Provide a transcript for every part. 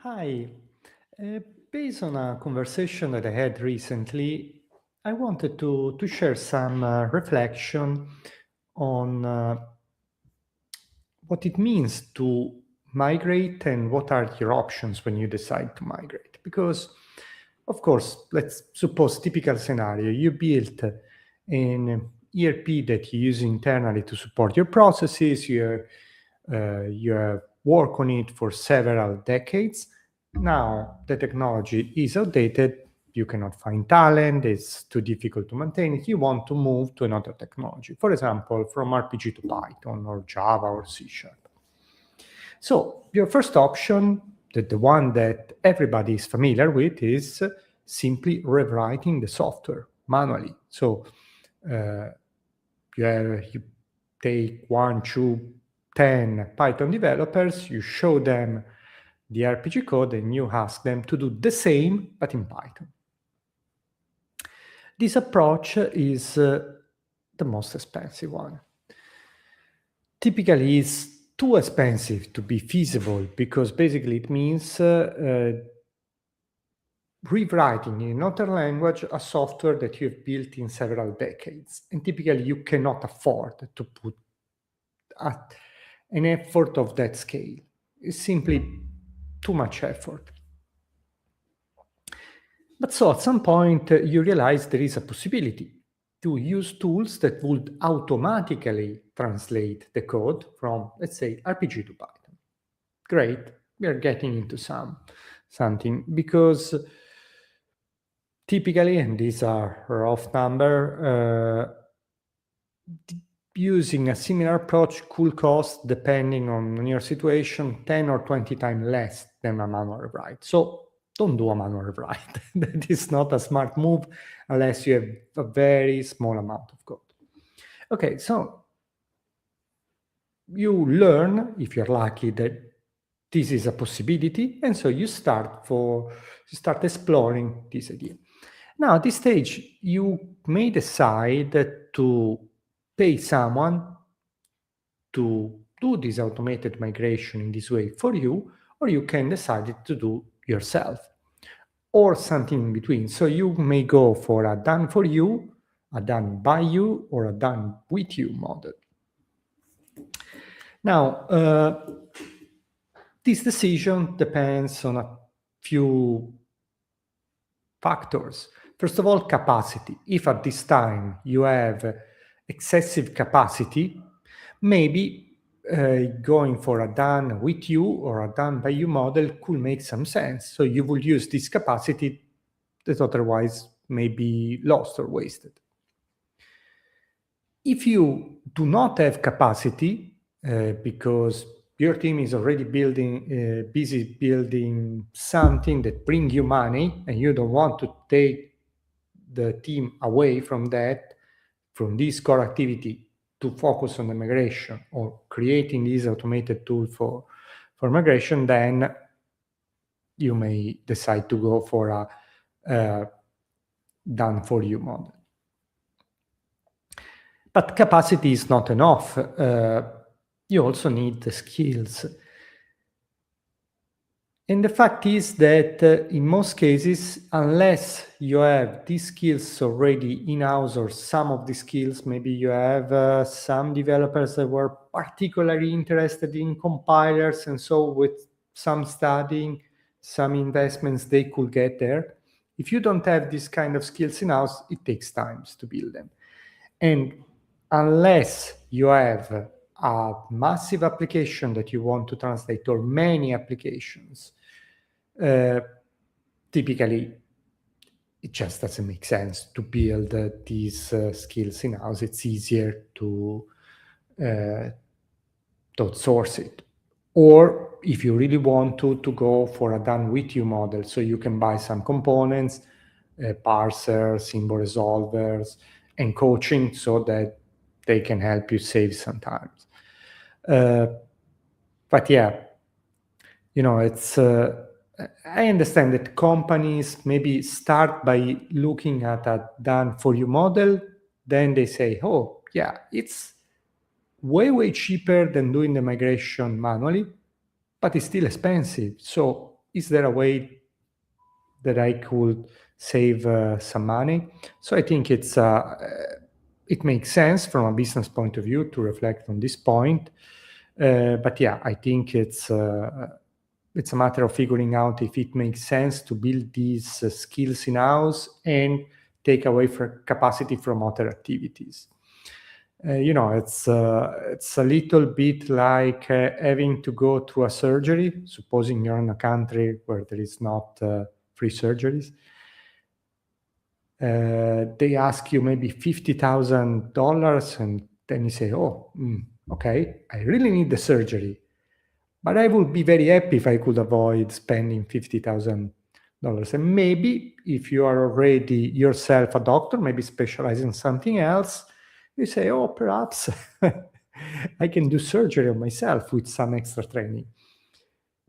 Hi. Uh, Based on a conversation that I had recently, I wanted to share some reflection on what it means to migrate and what are your options when you decide to migrate. Because, of course, let's suppose typical scenario, you built an ERP that you use internally to support your processes, you have worked on it for several decades. Now the technology is outdated, you cannot find talent, it's too difficult to maintain it, you want to move to another technology, for example, from RPG to Python or Java or C Sharp. So your first option, the one that everybody is familiar with, is simply rewriting the software manually. So uh, you take one, two, 10 Python developers, you show them the RPG code, and you ask them to do the same, but in Python. This approach is the most expensive one. Typically, it's too expensive to be feasible because basically it means rewriting in another language a software that you've built in several decades. And typically, you cannot afford to put an effort of that scale. It's simply too much effort. But so at some point, you realize there is a possibility to use tools that would automatically translate the code from, let's say, RPG to Python. Great, we are getting into something because typically, and these are rough number, using a similar approach could cost, depending on your situation, 10 or 20 times less than a manual rewrite. So don't do a manual rewrite. That is not a smart move unless you have a very small amount of code. Okay, so you learn, if you're lucky, that this is a possibility, and so you start exploring this idea. Now, at this stage, you may decide to pay someone to do this automated migration in this way for you, or you can decide to do yourself, or something in between. So you may go for a done for you, a done by you, or a done with you model. Now, this decision depends on a few factors. First of all, capacity. If at this time you have excessive capacity, maybe going for a done with you or a done by you model could make some sense. So you will use this capacity that otherwise may be lost or wasted. If you do not have capacity because your team is already busy building something that brings you money, and you don't want to take the team away from this core activity to focus on the migration or creating this automated tool for migration, then you may decide to go for a done for you model. But capacity is not enough. You also need the skills. And the fact is that in most cases, unless you have these skills already in-house, or some of the skills, maybe you have some developers that were particularly interested in compilers, and so with some studying, some investments, they could get there. If you don't have this kind of skills in-house, it takes time to build them. And unless you have a massive application that you want to translate, or many applications, typically it just doesn't make sense to build these skills in-house. It's easier to outsource it. Or if you really want to go for a done with you model, so you can buy some components, parsers, symbol resolvers, and coaching, so that they can help you save some time. But yeah, it's I understand that companies maybe start by looking at a done for you model, then they say, oh yeah, it's way cheaper than doing the migration manually, but it's still expensive. So is there a way that I could save some money? So I think it makes sense from a business point of view to reflect on this point. But yeah, I think it's a matter of figuring out if it makes sense to build these skills in-house and take away capacity from other activities. It's a little bit like having to go through a surgery, supposing you're in a country where there is not free surgeries. They ask you maybe $50,000, and then you say, oh, okay, I really need the surgery, but I would be very happy if I could avoid spending $50,000. And maybe if you are already yourself a doctor, maybe specialize in something else, you say, oh, perhaps I can do surgery on myself with some extra training.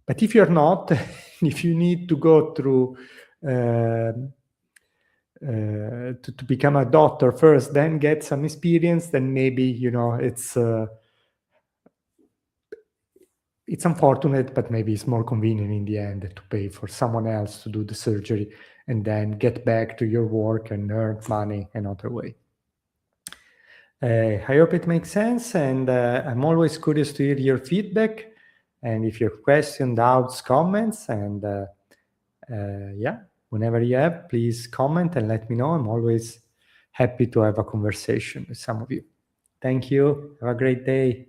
But if you're not, if you need to go through to become a doctor first, then get some experience, then maybe, it's unfortunate, but maybe it's more convenient in the end to pay for someone else to do the surgery and then get back to your work and earn money another way. I hope it makes sense, and I'm always curious to hear your feedback, and if you have questions, doubts, comments, and whenever you have, please comment and let me know. I'm always happy to have a conversation with some of you. Thank you. Have a great day.